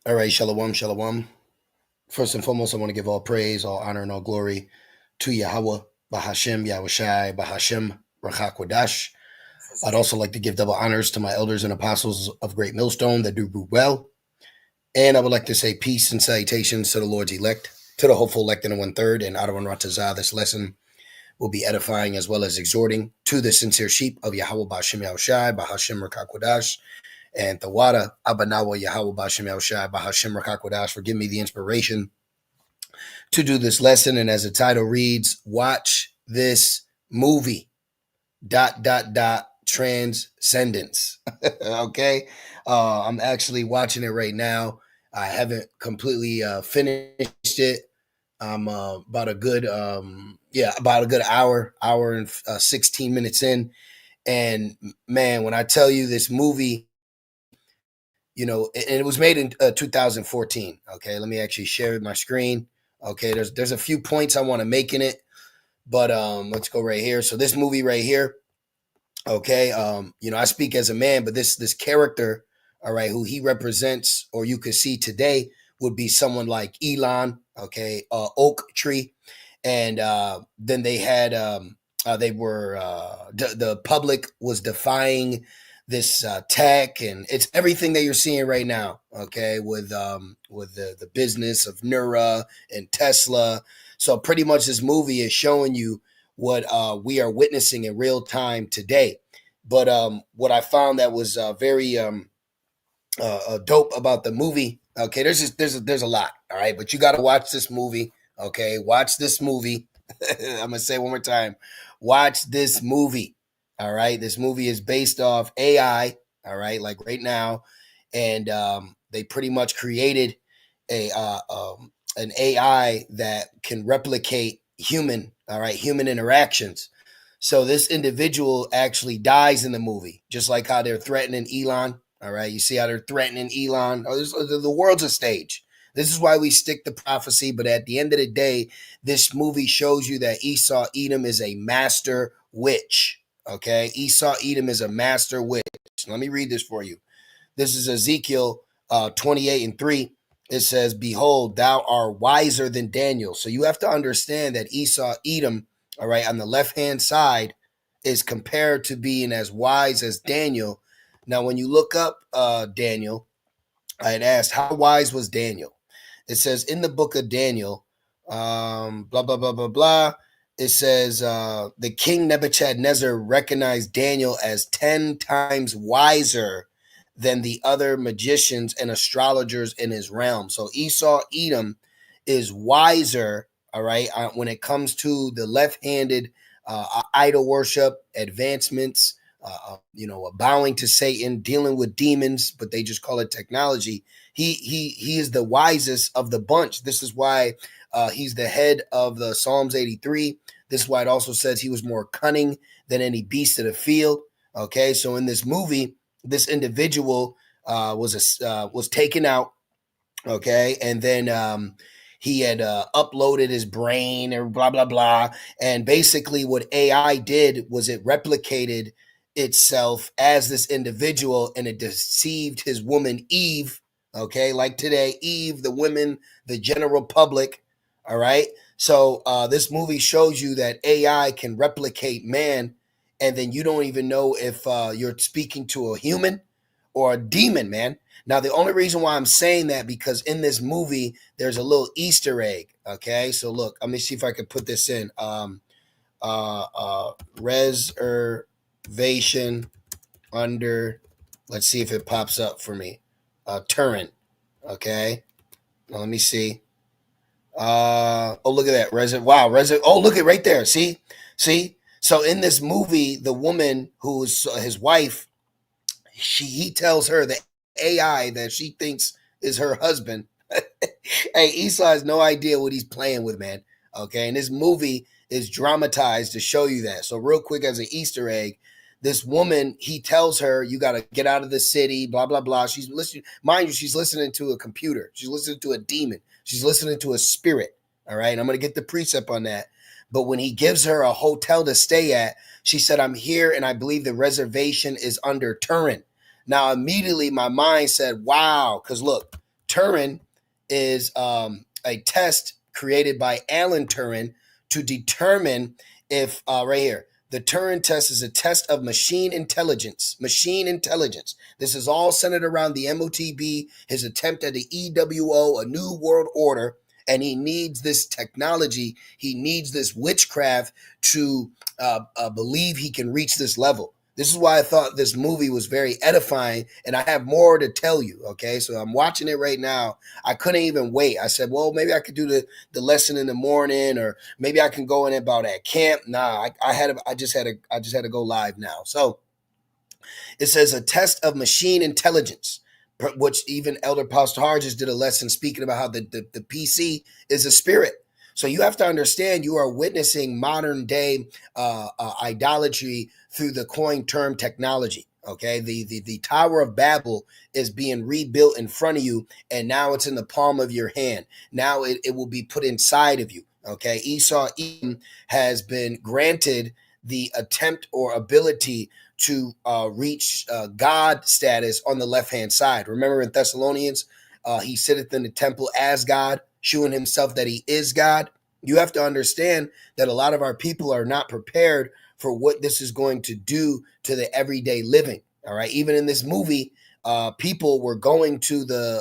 All right, shalom, shalom. First and foremost, I want to give all praise, all honor, and all glory to Yahweh, Bahashem, Yahushai, Bahashem, Rachakwadash. I'd also like to give double honors to my elders and apostles of Great Millstone that do root well. And I would like to say peace and salutations to the Lord's elect, to the hopeful elect in the 1/3, and Adawan Ratazah. This lesson will be edifying as well as exhorting to the sincere sheep of Yahweh, Bahashem, Yahushai, Bahashem, Rachakwadash. And Tawada Abanawa Yahweh Bashem Shai Bahashem Rakakwadash for giving me the inspiration to do this lesson. And as the title reads, watch this movie. ... Transcendence. Okay. I'm actually watching it right now. I haven't completely finished it. I'm about a good hour and 16 minutes in. And man, when I tell you this movie, and it was made in 2014. Okay, let me actually share my screen. Okay, there's a few points I want to make in it, but let's go right here. So this movie right here, okay, I speak as a man, but this character, all right, who he represents, or you could see today, would be someone like Elon, okay, Oak Tree, and then they had the public was defying this tech, and it's everything that you're seeing right now, okay, with the business of Neura and Tesla. So pretty much this movie is showing you what we are witnessing in real time today. But what I found that was very dope about the movie, okay, there's a lot, all right, but you got to watch this movie, okay, watch this movie. I'm gonna say it one more time, watch this movie. All right, this movie is based off AI. All right, like right now, and they pretty much created an AI that can replicate human. All right, human interactions. So this individual actually dies in the movie, just like how they're threatening Elon. All right, you see how they're threatening Elon. The world's a stage. This is why we stick to prophecy. But at the end of the day, this movie shows you that Esau Edom is a master witch. Okay, Esau Edom is a master witch. Let me read this for you. This is Ezekiel 28:3. It says, "Behold, thou art wiser than Daniel." So you have to understand that Esau Edom, all right, on the left-hand side, is compared to being as wise as Daniel. Now, when you look up Daniel, I had asked, how wise was Daniel? It says in the book of Daniel, blah, blah, blah, blah, blah. It says the king Nebuchadnezzar recognized Daniel as 10 times wiser than the other magicians and astrologers in his realm. So Esau Edom is wiser, all right, when it comes to the left-handed idol worship, advancements, bowing to Satan, dealing with demons, but they just call it technology. He is the wisest of the bunch. This is why he's the head of the Psalms 83. This is why it also says he was more cunning than any beast of the field. Okay, so in this movie, this individual was taken out. Okay, and then he had uploaded his brain or blah blah blah, and basically what AI did was it replicated itself as this individual, and it deceived his woman Eve. Okay, like today, Eve, the women, the general public. All right. So this movie shows you that AI can replicate man, and then you don't even know if you're speaking to a human or a demon, man. Now, the only reason why I'm saying that, because in this movie, there's a little Easter egg. Okay. So look, let me see if I can put this in. Reservation under, let's see if it pops up for me. Turin. Okay. Now, let me see. Oh, look at that. Oh, look at right there. See. So in this movie, the woman who's his wife, he tells her, the AI that she thinks is her husband. Hey, Esau has no idea what he's playing with, man. Okay. And this movie is dramatized to show you that. So real quick, as an Easter egg, this woman, he tells her, you got to get out of the city, blah, blah, blah. She's listening. Mind you, she's listening to a computer. She's listening to a demon. She's listening to a spirit. All right. And I'm going to get the precept on that. But when he gives her a hotel to stay at, she said, I'm here, and I believe the reservation is under Turin. Now, immediately my mind said, wow, because look, Turing is a test created by Alan Turing to determine if right here the Turing test is a test of machine intelligence. Machine intelligence. This is all centered around the MOTB, his attempt at the EWO, a new world order, and he needs this technology. He needs this witchcraft to believe he can reach this level. This is why I thought this movie was very edifying, and I have more to tell you. Okay, so I'm watching it right now. I couldn't even wait. I said, well, maybe I could do the lesson in the morning, or maybe I can go in about at camp. Nah, I just had to go live now. So it says a test of machine intelligence, which even Elder Pastor Harges did a lesson speaking about how the PC is a spirit. So you have to understand you are witnessing modern day idolatry through the coin term technology. Okay, the Tower of Babel is being rebuilt in front of you, and now it's in the palm of your hand. Now it will be put inside of you. Okay, Esau Edom has been granted the attempt or ability to reach God status on the left hand side. Remember in Thessalonians, he sitteth in the temple as God, shewing himself that he is God. You have to understand that a lot of our people are not prepared for what this is going to do to the everyday living. All right. Even in this movie, people were going to their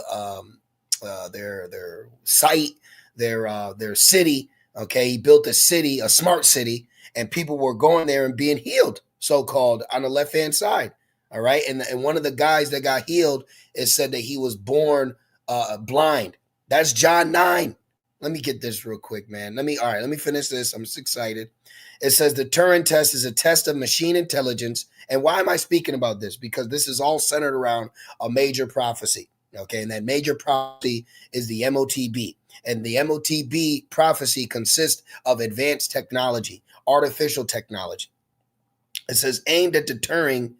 site, their city. Okay. He built a city, a smart city, and people were going there and being healed, so-called, on the left-hand side. All right. And one of the guys that got healed, it said that he was born blind. That's John 9. Let me get this real quick, man. Let me finish this. I'm just excited. It says the Turing test is a test of machine intelligence. And why am I speaking about this? Because this is all centered around a major prophecy. Okay. And that major prophecy is the MOTB. And the MOTB prophecy consists of advanced technology, artificial technology. It says aimed at determining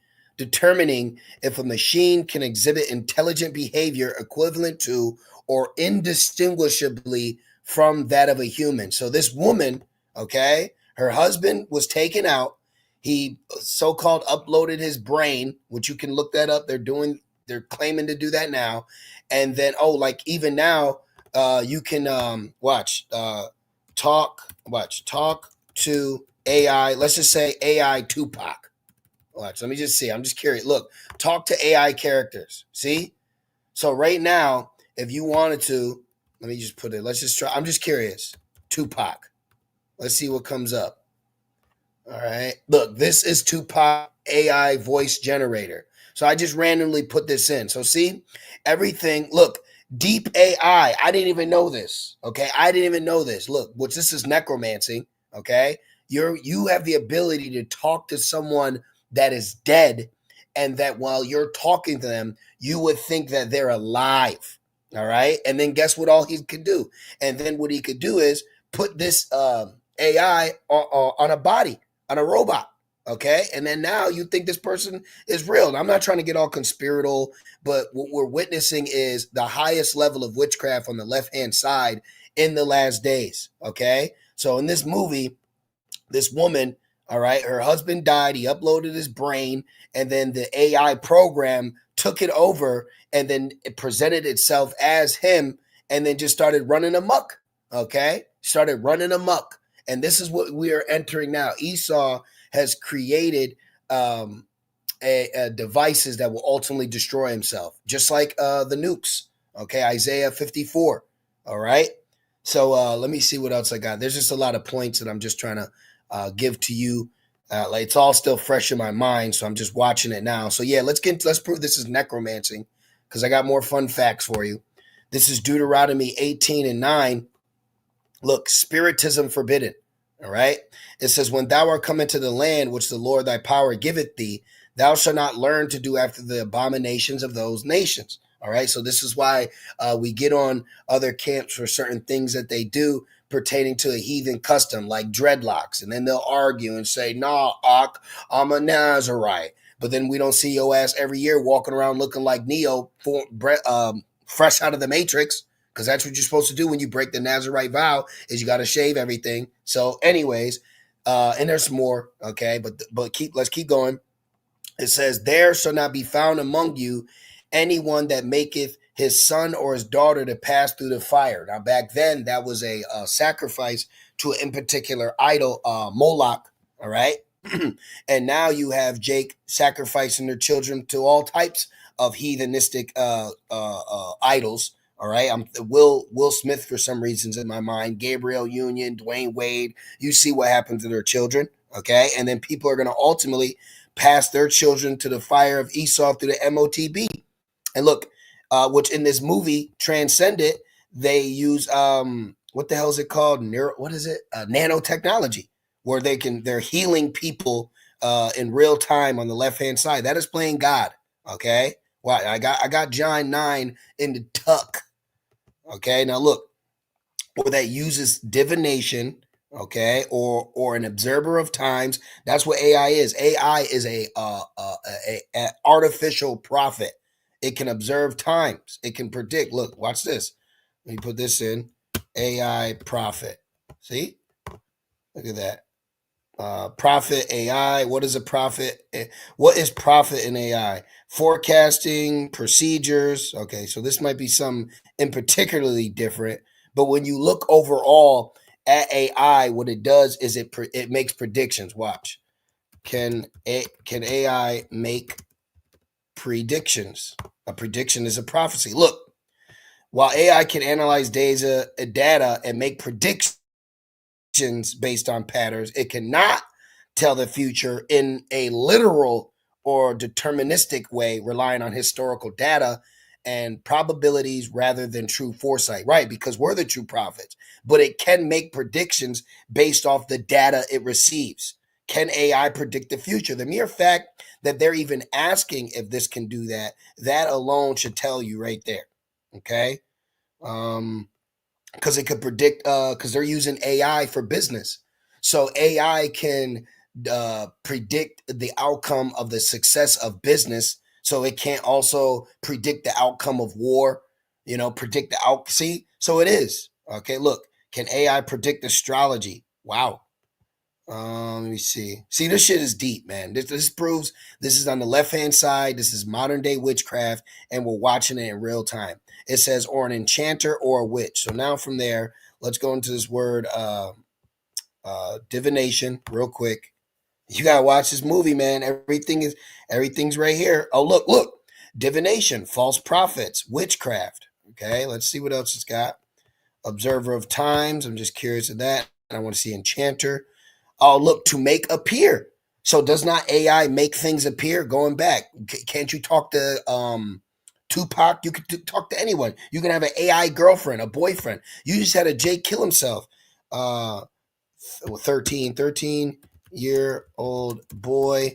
if a machine can exhibit intelligent behavior equivalent to or indistinguishably from that of a human. So this woman, okay, her husband was taken out. He so-called uploaded his brain, which you can look that up. They're claiming to do that now. And then, like even now, you can talk to AI. Let's just say AI Tupac. Watch, let me just see. I'm just curious. Look, talk to AI characters. See? So right now, if you wanted to, let me just put it. Let's just try. I'm just curious. Tupac. Let's see what comes up. All right. Look, this is Tupac AI voice generator. So I just randomly put this in. So see, everything. Look, deep AI. I didn't even know this. Okay. I didn't even know this. Look, which this is necromancy. Okay. You have the ability to talk to someone that is dead, and that while you're talking to them, you would think that they're alive. All right. And then guess what all he could do? And then what he could do is put this AI on a body, on a robot. Okay. And then now you think this person is real. And I'm not trying to get all conspiratorial, but what we're witnessing is the highest level of witchcraft on the left-hand side in the last days. Okay. So in this movie, this woman, all right, her husband died. He uploaded his brain, and then the AI program took it over, and then it presented itself as him, and then just started running amok. Okay, started running amok, and this is what we are entering now. Esau has created devices that will ultimately destroy himself, just like the nukes. Okay, Isaiah 54. All right, so let me see what else I got. There's just a lot of points that I'm just trying to give to you. Like it's all still fresh in my mind, so I'm just watching it now. So yeah, let's prove this is necromancy, because I got more fun facts for you. This is Deuteronomy 18:9. Look, spiritism forbidden. All right. It says, when thou art come into the land which the Lord thy power giveth thee, thou shalt not learn to do after the abominations of those nations. All right. So this is why we get on other camps for certain things that they do pertaining to a heathen custom, like dreadlocks. And then they'll argue and say, nah, I'm a Nazarite. But then we don't see your ass every year walking around looking like Neo, fresh out of the Matrix, because that's what you're supposed to do when you break the Nazarite vow, is you got to shave everything. So anyways, and there's more, okay, but let's keep going. It says, there shall not be found among you anyone that maketh his son or his daughter to pass through the fire. Now, back then, that was a sacrifice to an in particular idol, Moloch. All right. And now you have Jake sacrificing their children to all types of heathenistic idols. All right, I'm Will Smith for some reasons in my mind. Gabriel Union, Dwayne Wade. You see what happened to their children. Okay, and then people are going to ultimately pass their children to the fire of Esau through the MOTB. And look, which in this movie Transcendent, they use what the hell is it called? What is it? Nanotechnology, where they're healing people in real time on the left hand side. That is playing God. Okay, wow, I got John 9 in the tuck. Okay, now look, or that uses divination, okay, or an observer of times. That's what AI is. AI is a artificial prophet. It can observe times. It can predict. Look, watch this. Let me put this in. AI prophet. See? Look at that. Prophet AI. What is a prophet? What is prophet in AI? Forecasting, procedures. Okay, so this might be some in particularly different. But when you look overall at AI, what it does is it makes predictions. Watch. Can AI make predictions? A prediction is a prophecy. Look, while AI can analyze data and make predictions based on patterns, it cannot tell the future in a literal or deterministic way, relying on historical data and probabilities rather than true foresight, right? Because we're the true prophets, but it can make predictions based off the data it receives. Can AI predict the future? The mere fact that they're even asking if this can do that, that alone should tell you right there. Okay. Because it could predict, because they're using AI for business. So AI can predict the outcome of the success of business. So it can't also predict the outcome of war, predict the out. See, so it is. Okay, look, can AI predict astrology? Wow. Let me see. See, this shit is deep, man. This proves this is on the left hand side. This is modern day witchcraft, and we're watching it in real time. It says, or an enchanter or a witch. So now from there, let's go into this word, divination, real quick. You gotta watch this movie, man. Everything's right here. Oh, look, divination, false prophets, witchcraft. Okay, let's see what else it's got. Observer of times. I'm just curious of that. I want to see enchanter. Oh, look, to make appear. So does not AI make things appear? Going back, can't you talk to Tupac? You could talk to anyone. You can have an AI girlfriend, a boyfriend. You just had a Jake kill himself. 13-year-old boy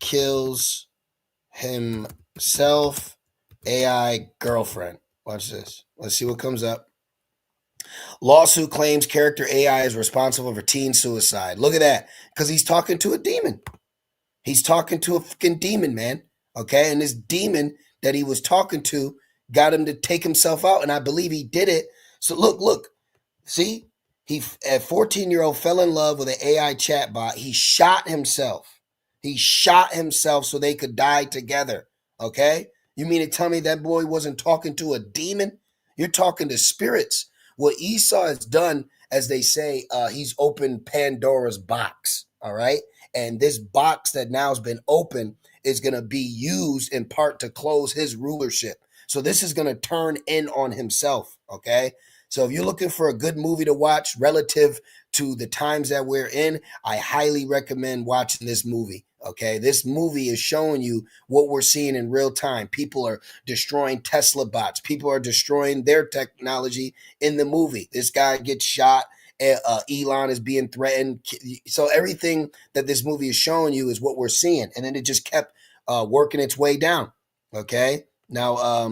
kills himself. AI girlfriend. Watch this. Let's see what comes up. Lawsuit claims character AI is responsible for teen suicide. Look at that. Because he's talking to a demon. He's talking to a fucking demon, man. Okay. And this demon that he was talking to got him to take himself out. And I believe he did it. So look. See? A 14-year-old fell in love with an AI chatbot. He shot himself. He shot himself so they could die together. Okay? You mean to tell me that boy wasn't talking to a demon? You're talking to spirits. What Esau has done, as they say, he's opened Pandora's box. All right. And this box that now has been opened is going to be used in part to close his rulership. So this is going to turn in on himself. Okay. So if you're looking for a good movie to watch relative to the times that we're in, I highly recommend watching this movie. Okay, this movie is showing you what we're seeing in real time. People are destroying Tesla bots. People are destroying their technology in the movie. This guy gets shot. Elon is being threatened. So everything that this movie is showing you is what we're seeing. And then it just kept working its way down. Okay, now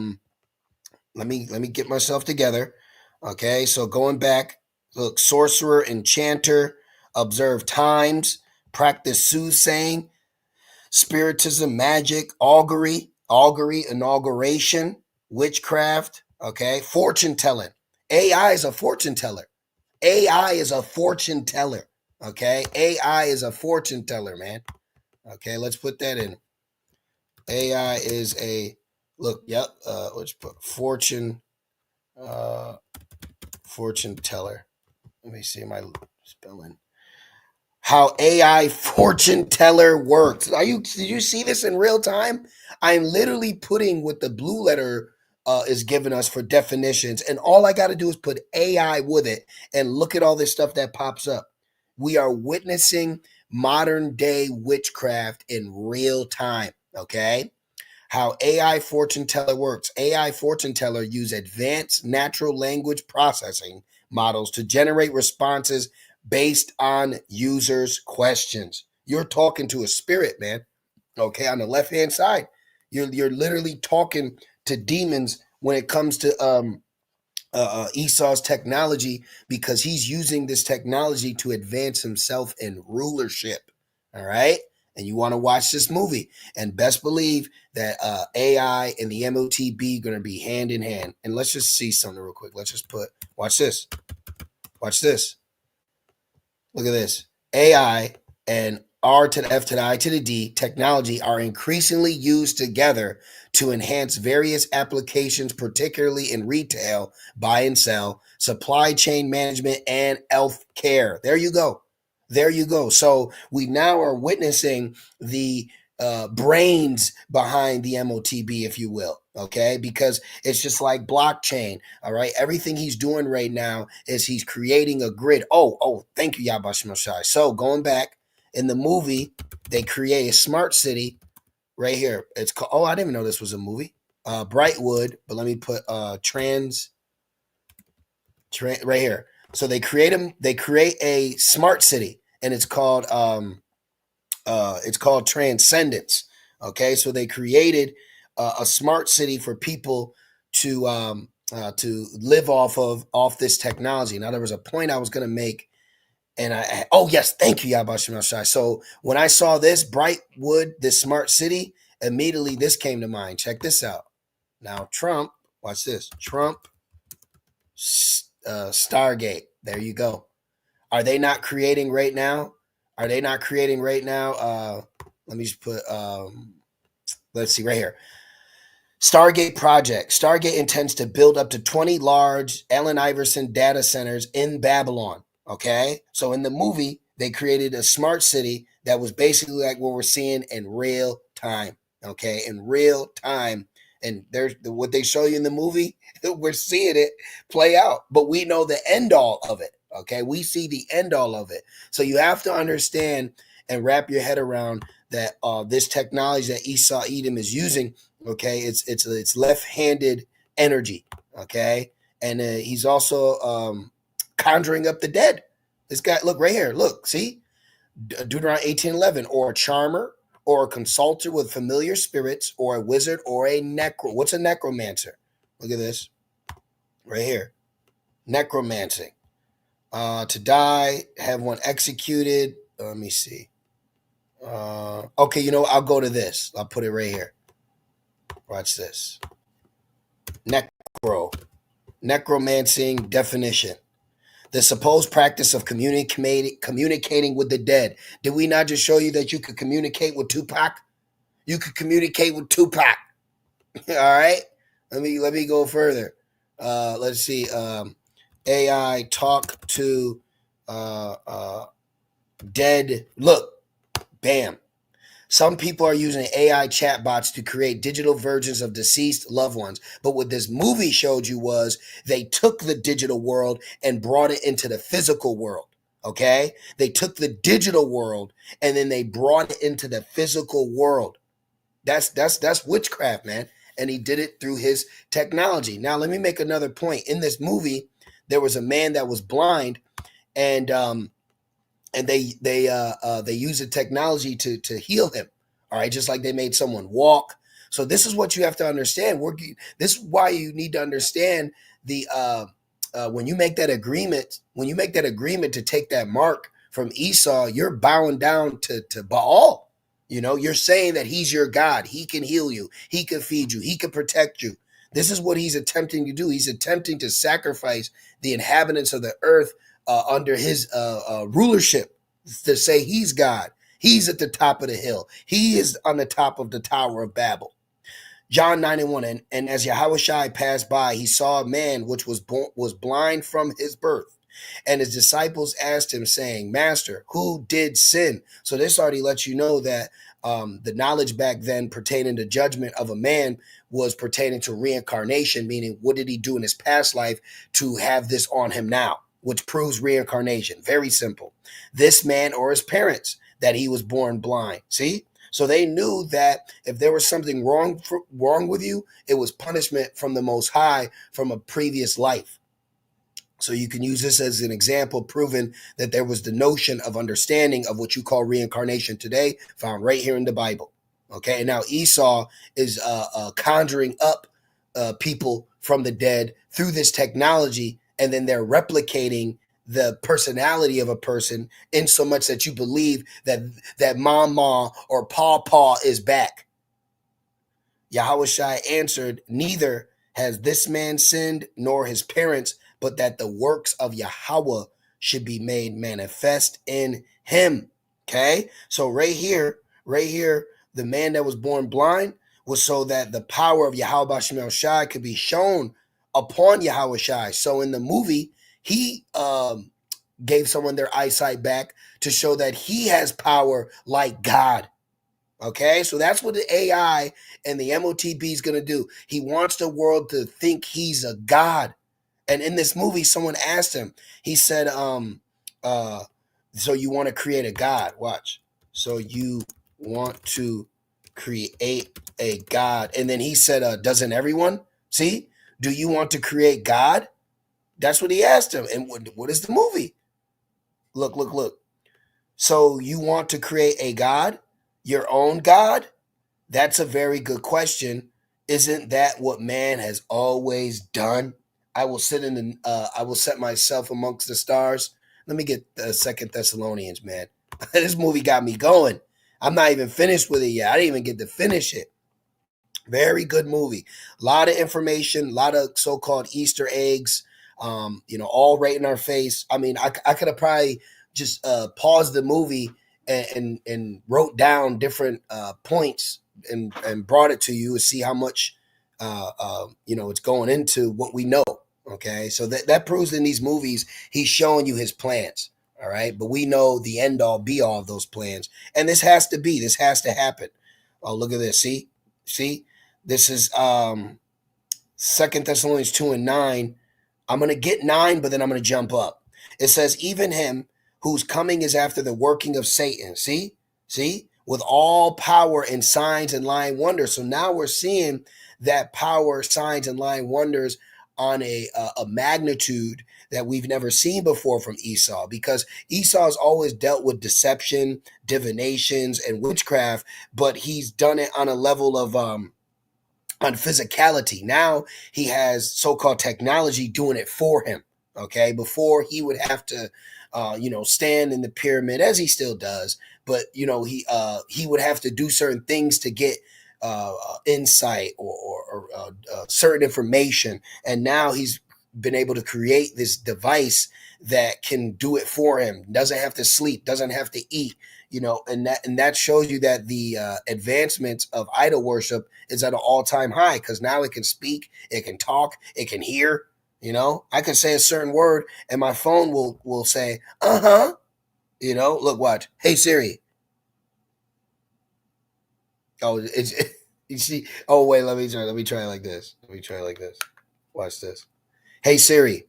let me get myself together. Okay, so going back, look, sorcerer, enchanter, observe times, practice soothsaying, spiritism, magic, augury, inauguration, witchcraft, okay, fortune telling. AI is a fortune teller. AI is a fortune teller. Okay, AI is a fortune teller, man. Okay, let's put that in. AI is a Look, yep. Let's put uh, fortune teller. Let me see my spelling. How AI fortune teller works. Did you see this in real time? I'm literally putting what the blue letter is giving us for definitions, and all I got to do is put AI with it, and look at all this stuff that pops up. We are witnessing modern day witchcraft in real time. Okay, how AI fortune teller works. AI fortune teller use advanced natural language processing models to generate responses based on users' questions. You're talking to a spirit, man. Okay, on the left hand side, you're literally talking to demons when it comes to Esau's technology, because he's using this technology to advance himself in rulership. All right. And you want to watch this movie, and best believe that AI and the MOTB going to be hand in hand. And let's just see something real quick. Let's just watch this. Watch this. Look at this. AI and R to the F to the I to the D technology are increasingly used together to enhance various applications, particularly in retail, buy and sell, supply chain management, and health care. There you go. There you go. So we now are witnessing the brains behind the MOTB, if you will. Okay. Because it's just like blockchain. All right. Everything he's doing right now is he's creating a grid. Thank you, Yabashimashai. So going back in the movie, they create a smart city right here. It's called, I didn't even know this was a movie. Brightwood, but let me put right here. So they create a smart city, and it's called Transcendence. Okay, so they created a smart city for people to live off this technology. Now there was a point I was going to make, and oh yes, thank you, Yabashim Shai. So when I saw this Brightwood, this smart city, immediately this came to mind. Check this out. Now Trump, watch this. Trump Stargate. There you go. Are they not creating right now? Are they not creating right now? Let me just put, let's see, right here. Stargate project. Stargate intends to build up to 20 large Allen Iverson data centers in Babylon. Okay. So in the movie, they created a smart city that was basically like what we're seeing in real time. Okay. In real time. And there's what they show you in the movie, we're seeing it play out, but we know the end all of it. Okay. We see the end all of it. So you have to understand and wrap your head around that this technology that Esau Edom is using. Okay, it's left-handed energy. Okay, and he's also conjuring up the dead. This guy, look right here. Look, see, Deuteronomy 18:11, or a charmer, or a consulter with familiar spirits, or a wizard, or a What's a necromancer? Look at this right here. Necromancing. To die, have one executed. Let me see. Okay, I'll go to this. I'll put it right here. Watch this. Necromancing definition. The supposed practice of communicating with the dead. Did we not just show you that you could communicate with Tupac? You could communicate with Tupac. All right. Let me go further. Let's see. AI talk to dead. Look, bam. Some people are using AI chatbots to create digital versions of deceased loved ones. But what this movie showed you was they took the digital world and brought it into the physical world. Okay? They took the digital world and then they brought it into the physical world. That's witchcraft, man. And he did it through his technology. Now, let me make another point. In this movie, there was a man that was blind, and they use the technology to heal him. All right, just like they made someone walk. So this is what you have to understand. This is why you need to understand the when you make that agreement. When you make that agreement to take that mark from Esau, you're bowing down to Baal. You're saying that he's your God. He can heal you. He can feed you. He can protect you. This is what he's attempting to do. He's attempting to sacrifice the inhabitants of the earth under his rulership, to say he's God. He's at the top of the hill. He is on the top of the Tower of Babel. John 9 and 1. And as Yahushua passed by, he saw a man which was blind from his birth. And his disciples asked him, saying, Master, who did sin? So this already lets you know that the knowledge back then pertaining to judgment of a man was pertaining to reincarnation, meaning what did he do in his past life to have this on him now, which proves reincarnation. Very simple. This man or his parents, that he was born blind. See? So they knew that if there was something wrong with you, it was punishment from the Most High from a previous life. So you can use this as an example, proving that there was the notion of understanding of what you call reincarnation today, found right here in the Bible. Okay, and now Esau is conjuring up people from the dead through this technology, and then they're replicating the personality of a person in so much that you believe that mama or paw is back. Yahushua answered, neither has this man sinned nor his parents, but that the works of Yahweh should be made manifest in him. Okay, so right here, the man that was born blind was so that the power of Yahweh Shemel Shai could be shown upon Yahweh Shai. So in the movie, he gave someone their eyesight back to show that he has power like God. Okay, so that's what the AI and the MOTB is going to do. He wants the world to think he's a God. And in this movie, someone asked him, he said, so you want to create a God? Watch. So you want to create a God. And then he said, doesn't everyone? See, do you want to create God? That's what he asked him. And what is the movie? Look. So you want to create a God? Your own God? That's a very good question. Isn't that what man has always done? I will I will set myself amongst the stars. Let me get the Second Thessalonians, man. This movie got me going. I'm not even finished with it yet. I didn't even get to finish it. Very good movie. A lot of information, a lot of so-called Easter eggs, all right in our face. I mean, I could have probably just paused the movie and wrote down different points and brought it to you to see how much it's going into what we know. Okay, so that proves in these movies he's showing you his plans. All right, but we know the end all be all of those plans, and this has to happen. Oh, look at this. See, this is Second Thessalonians 2 and 9. I'm gonna get 9, but then I'm gonna jump up. It says, even him whose coming is after the working of Satan. See, with all power and signs and lying wonders. So now we're seeing that power, signs, and lying wonders on a magnitude that we've never seen before from Esau, because Esau's always dealt with deception, divinations, and witchcraft, but he's done it on a level of on physicality. Now he has so-called technology doing it for him. Okay, before he would have to stand in the pyramid, as he still does, but he would have to do certain things to get insight or certain information, and now he's been able to create this device that can do it for him. Doesn't have to sleep, doesn't have to eat, and that shows you that the advancement of idol worship is at an all-time high, because now it can speak, it can talk, it can hear. I can say a certain word and my phone will say, uh-huh. Look, watch. Hey Siri. Oh, it's you see. Oh wait, let me try it like this. Watch this. Hey Siri.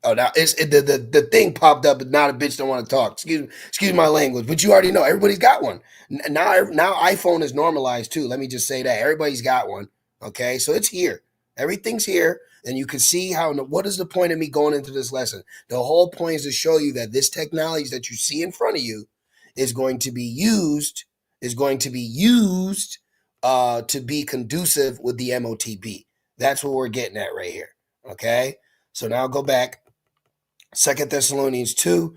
Oh, now the thing popped up, but now the bitch don't want to talk. Excuse my language, but you already know everybody's got one. Now iPhone is normalized too. Let me just say that everybody's got one. Okay, so it's here. Everything's here, and you can see how. What is the point of me going into this lesson? The whole point is to show you that this technology that you see in front of you is going to be used. To be conducive with the MOTB. That's what we're getting at right here. Okay, so now go back. Second Thessalonians 2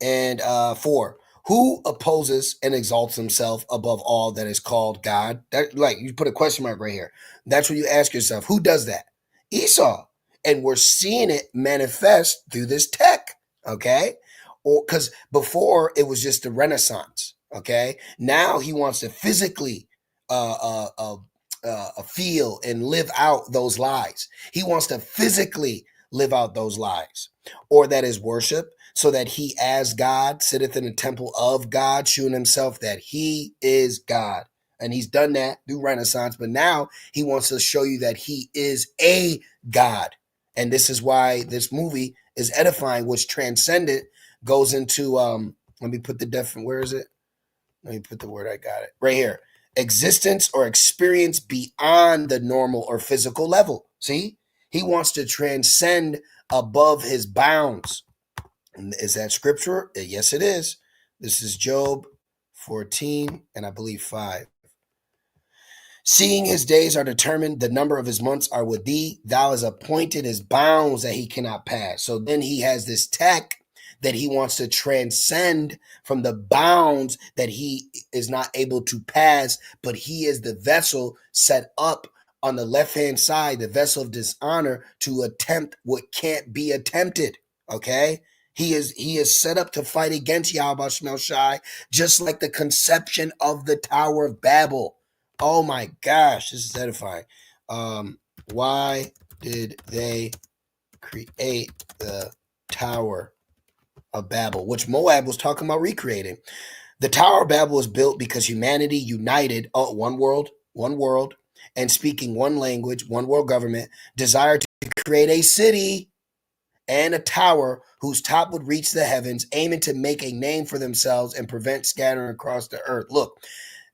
and 4. Who opposes and exalts himself above all that is called God? That, like, you put a question mark right here. That's what you ask yourself. Who does that? Esau. And we're seeing it manifest through this tech. Okay? Or because before it was just the Renaissance. Okay? Now he wants to physically feel and live out those lies. He wants to physically live out those lies, or that is worship, so that he, as God, sitteth in the temple of God, shewing himself that he is God. And he's done that through Renaissance, but now he wants to show you that he is a God. And this is why this movie is edifying, which Transcendent goes into. Let me put the where is it? Let me put the word, I got it right here. Existence or experience beyond the normal or physical level. See, he wants to transcend above his bounds. And is that scripture? Yes, it is. This is Job 14 and I believe 5. Seeing his days are determined, the number of his months are with thee. Thou hast appointed his bounds that he cannot pass. So then he has this tech that he wants to transcend from the bounds that he is not able to pass, but he is the vessel set up on the left-hand side, the vessel of dishonor, to attempt what can't be attempted. Okay? He is set up to fight against Yahweh Shemel Shai, just like the conception of the Tower of Babel. Oh my gosh, this is edifying. Why did they create the Tower of Babel, which Moab was talking about recreating? The Tower of Babel was built because humanity united, one world, and speaking one language, one world government, desired to create a city and a tower whose top would reach the heavens, aiming to make a name for themselves and prevent scattering across the earth. Look,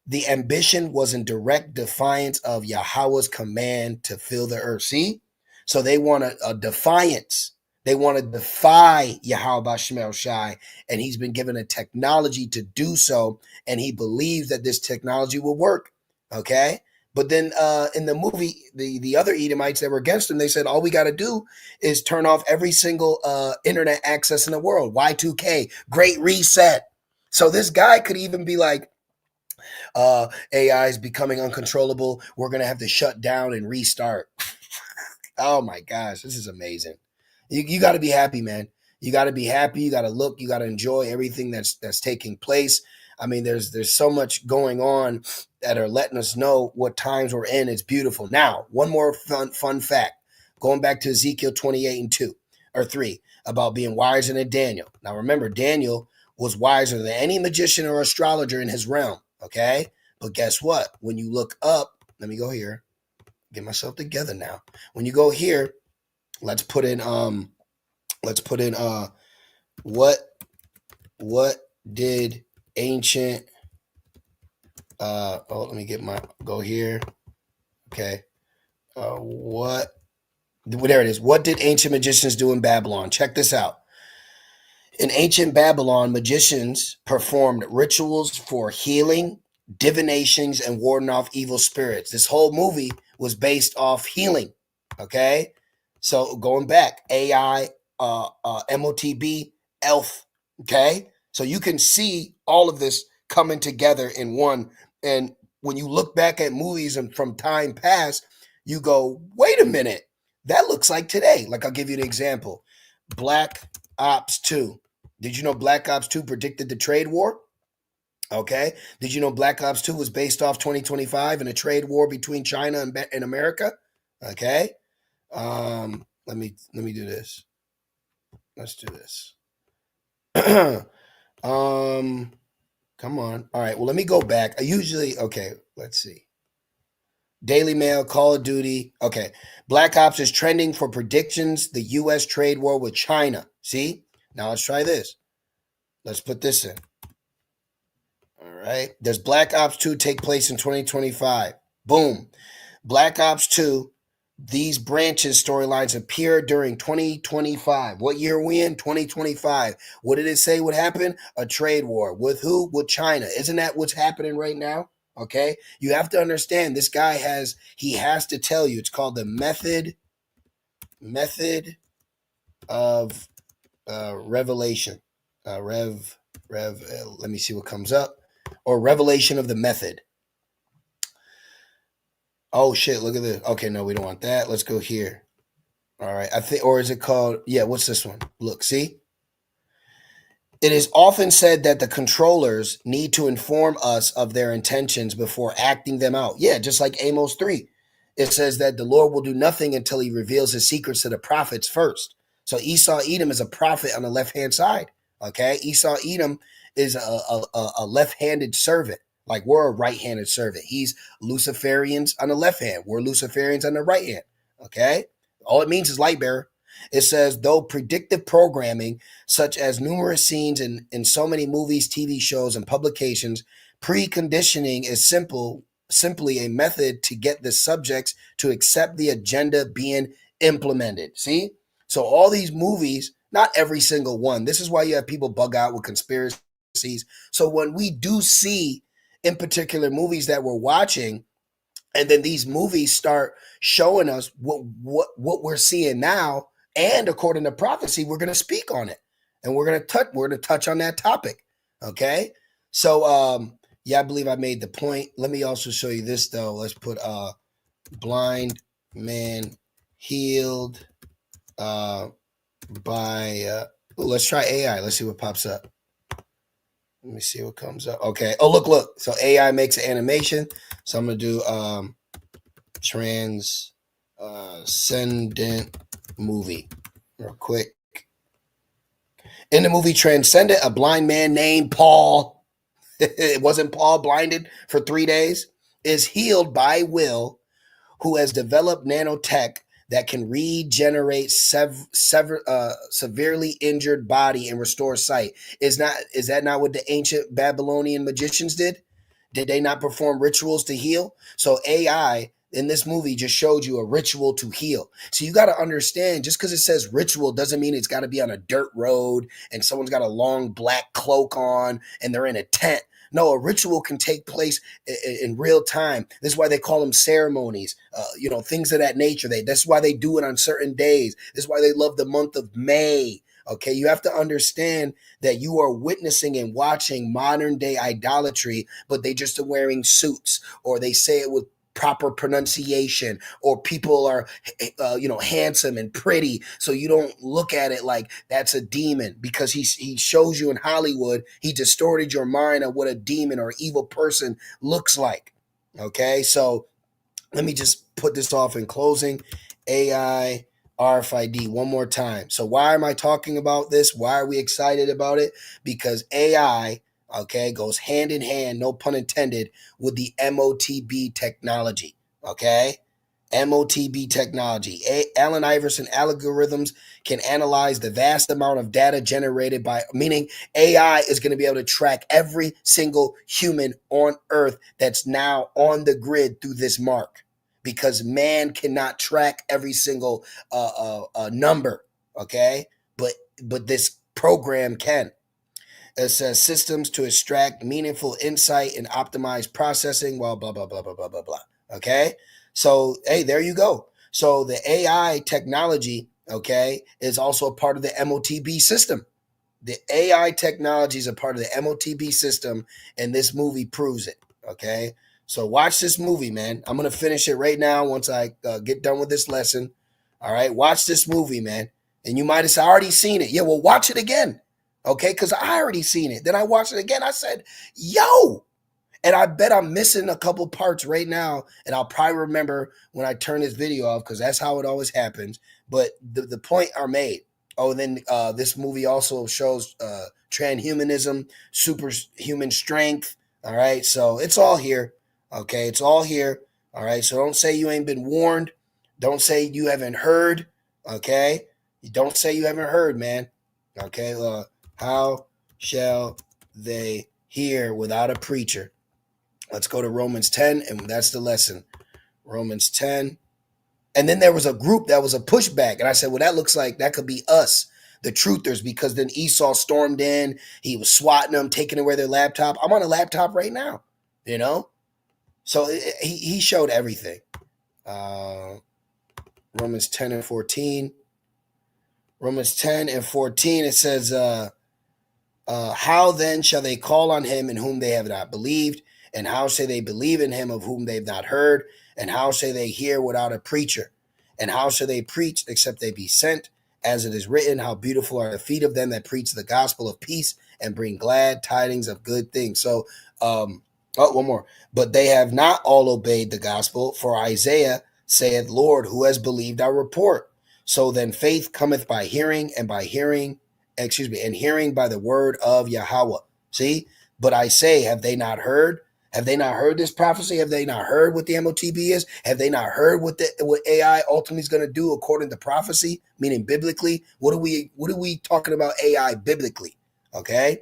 the ambition was in direct defiance of Yahweh's command to fill the earth. See? So they want a defiance. They want to defy Yahweh Shemel Shai, and he's been given a technology to do so, and he believes that this technology will work. Okay? But then in the movie, the other Edomites that were against him, they said, all we got to do is turn off every single internet access in the world. Y2K, Great Reset. So this guy could even be like, AI is becoming uncontrollable. We're going to have to shut down and restart. Oh my gosh, this is amazing. You got to be happy, man. You got to be happy. You got to look. You got to enjoy everything that's taking place. I mean, there's so much going on that are letting us know what times we're in. It's beautiful. Now, one more fun fact. Going back to Ezekiel 28 and 2 or 3 about being wiser than Daniel. Now, remember, Daniel was wiser than any magician or astrologer in his realm. Okay? But guess what? When you look up, let me go here. Get myself together now. When you go here, let's put in what did ancient let me get my go here. Okay. There it is. What did ancient magicians do in Babylon? Check this out. In ancient Babylon, magicians performed rituals for healing, divinations, and warding off evil spirits. This whole movie was based off healing. Okay? So going back, AI, MOTB, ELF. Okay? So you can see all of this coming together in one. And when you look back at movies and from time past, you go, wait a minute, that looks like today. Like I'll give you an example. Black Ops 2. Did you know Black Ops 2 predicted the trade war? Okay. Did you know Black Ops 2 was based off 2025 and a trade war between China and America? Okay. Let me do this. Let's do this. Come on. All right. Well, let me go back. Okay, let's see. Daily Mail, Call of Duty. Okay. Black Ops is trending for predictions the U.S. trade war with China. See? Now let's try this. Let's put this in. All right. Does Black Ops 2 take place in 2025? Boom. Black Ops 2, these branches storylines appear during 2025. What year are we in? 2025. What did it say would happen? A trade war. With who? With China. Isn't that what's happening right now? Okay. You have to understand this guy has to tell you. It's called the method of revelation. Let me see what comes up. Or revelation of the method. Oh shit, look at this. Okay, no, we don't want that. Let's go here. All right. I think, or is it called, yeah, what's this one? Look, see? It is often said that the controllers need to inform us of their intentions before acting them out. Yeah, just like Amos 3. It says that the Lord will do nothing until he reveals his secrets to the prophets first. So Esau Edom is a prophet on the left hand side. Okay. Esau Edom is a left handed servant. Like we're a right handed servant. He's Luciferians on the left hand. We're Luciferians on the right hand. Okay. All it means is light bearer. It says, though predictive programming such as numerous scenes in so many movies, TV shows, and publications, preconditioning is simply a method to get the subjects to accept the agenda being implemented. See? So all these movies, not every single one. This is why you have people bug out with conspiracies. So when we do see in particular movies that we're watching, and then these movies start showing us what we're seeing now, and according to prophecy, we're going to speak on it, and we're going to touch on that topic. Okay, so yeah, I believe I made the point. Let me also show you this though. Let's put blind man healed by let's try AI. Let's see what pops up. Let me see what comes up. Okay. Oh, look. So AI makes an animation. So I'm gonna do Transcendent movie real quick. In the movie Transcendent, a blind man named Paul, it wasn't Paul blinded for 3 days, is healed by Will, who has developed nanotech that can regenerate severely injured body and restore sight. Is that not what the ancient Babylonian magicians did? Did they not perform rituals to heal? So AI in this movie just showed you a ritual to heal. So you got to understand, just because it says ritual doesn't mean it's got to be on a dirt road and someone's got a long black cloak on and they're in a tent. No, a ritual can take place in real time. This is why they call them ceremonies, things of that nature. That's why they do it on certain days. This is why they love the month of May. Okay, you have to understand that you are witnessing and watching modern day idolatry, but they just are wearing suits, or they say it with proper pronunciation, or people are handsome and pretty, so you don't look at it like that's a demon, because he shows you in Hollywood, he distorted your mind on what a demon or evil person looks like. Okay, so let me just put this off in closing. AI RFID one more time. So why am I talking about this? Why are we excited about it? Because AI, okay, goes hand in hand, no pun intended, with the MOTB technology. Okay, MOTB technology. Allen Iverson algorithms can analyze the vast amount of data generated by, meaning AI is going to be able to track every single human on Earth that's now on the grid through this mark, because man cannot track every single number. Okay, but this program can. It says systems to extract meaningful insight and optimize processing while blah, blah, blah, blah, blah, blah, blah. Okay. So, hey, there you go. So the AI technology, okay, is also a part of the MOTB system. The AI technology is a part of the MOTB system, and this movie proves it. Okay. So watch this movie, man. I'm going to finish it right now once I get done with this lesson. All right. Watch this movie, man. And you might have said, I already seen it. Yeah, well, watch it again. Okay, because I already seen it. Then I watched it again. I said, yo. And I bet I'm missing a couple parts right now. And I'll probably remember when I turn this video off, because that's how it always happens. But the point are made. Oh, and then this movie also shows transhumanism, superhuman strength. All right, so it's all here. Okay, it's all here. All right, so don't say you ain't been warned. Don't say you haven't heard. Okay, don't say you haven't heard, man. Okay, how shall they hear without a preacher? Let's go to Romans 10, and that's the lesson. Romans 10. And then there was a group that was a pushback. And I said, well, that looks like that could be us, the truthers, because then Esau stormed in. He was swatting them, taking away their laptop. I'm on a laptop right now, So he showed everything. Romans 10 and 14. Romans 10 and 14, it says, how then shall they call on him in whom they have not believed? And how shall they believe in him of whom they have not heard? And how shall they hear without a preacher? And how shall they preach except they be sent? As it is written, how beautiful are the feet of them that preach the gospel of peace and bring glad tidings of good things. So, one more. But they have not all obeyed the gospel, for Isaiah saith, Lord, who has believed our report? So then faith cometh by hearing, and by hearing, and hearing by the word of Yahweh. See? But I say, have they not heard? Have they not heard this prophecy? Have they not heard what the MOTB is? Have they not heard what AI ultimately is going to do according to prophecy, meaning biblically? What are we talking about AI biblically? Okay?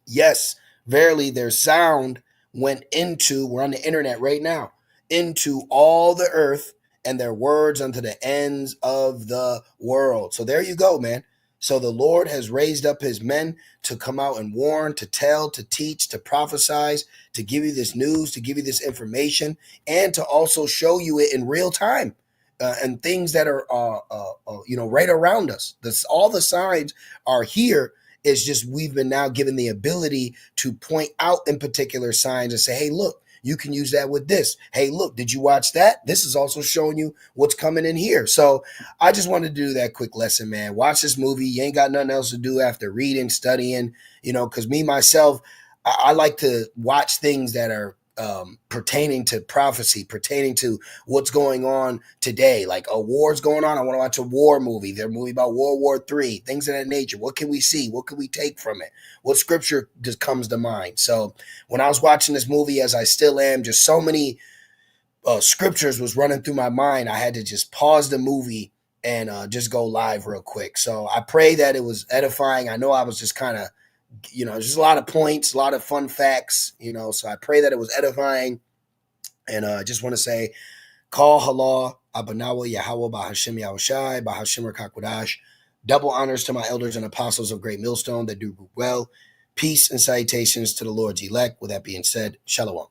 Yes, verily their sound went into, we're on the internet right now, into all the earth, and their words unto the ends of the world. So there you go, man. So the Lord has raised up his men to come out and warn, to tell, to teach, to prophesy, to give you this news, to give you this information, and to also show you it in real time. And things that are, right around us. All the signs are here. It's just we've been now given the ability to point out in particular signs and say, hey, look, you can use that with this. Hey, look, did you watch that? This is also showing you what's coming in here. So I just wanted to do that quick lesson, man. Watch this movie. You ain't got nothing else to do after reading, studying, because me, myself, I like to watch things that are pertaining to prophecy, pertaining to what's going on today. Like a war's going on. I want to watch a war movie. There's a movie about World War III, things of that nature. What can we see? What can we take from it? What scripture just comes to mind? So when I was watching this movie, as I still am, just so many scriptures was running through my mind. I had to just pause the movie and just go live real quick. So I pray that it was edifying. I know I was just kind of just a lot of points, a lot of fun facts, so I pray that it was edifying. And I just want to say, Call Halal, Abanawa, Yahweh, Bahashim Yahushai, Bahashim Rakakwadash. Double honors to my elders and apostles of Great Millstone that do well. Peace and salutations to the Lord's elect. With that being said, Shalom.